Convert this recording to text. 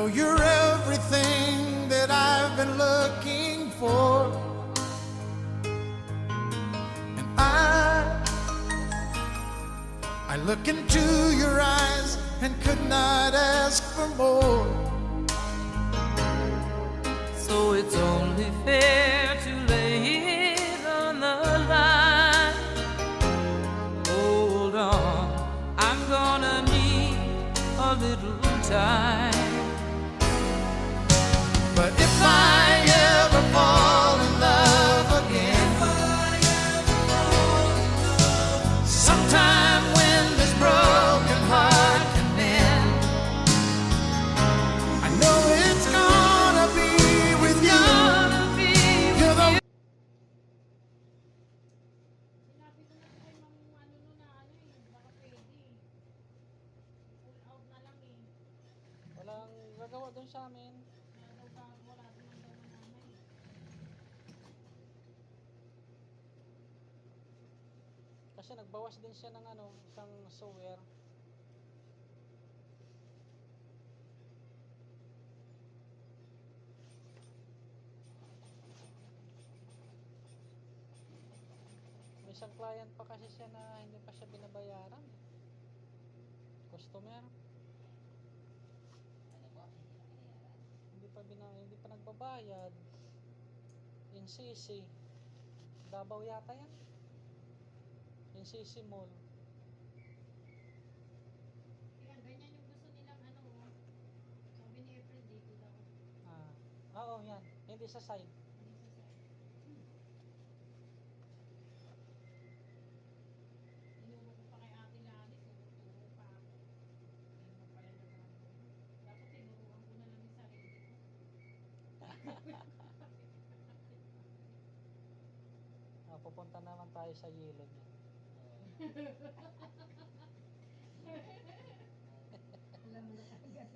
know you're everything that I've been looking for, and I look into your eyes and could not ask for more. So it's only fair to lay it on the line. Hold on, I'm gonna need a little time. But if I ever fall in love again, sometime when this broken heart can mend, I know it's gonna be with you. You're the Sinabi ko na po kay Ma'am ano no na ano baka pwede. Pull out na lang eh. Walang gagawa doon sa amin. Wala din ang daw namin. Kasi nagbawas din siya ng ano, isang sewer. May isang client pa kasi siya na hindi pa siya binabayaran. Customer. Hindi pa nagbabayad. NCC. Davao yata yan. NCC Mall. Kaya ganyan yung gusto nilang ano. Sabi ni April dito daw. Oo, yan. Hindi sa side. Hindi sa side. Tinuro ko pa kay Ate Lani. Tinuro pa ako. Hindi mo pala nagano. Dapat tinuruan ko na lang yung sarili ko. Pupunta naman tayo sa yellow niya. Alam mo na agad.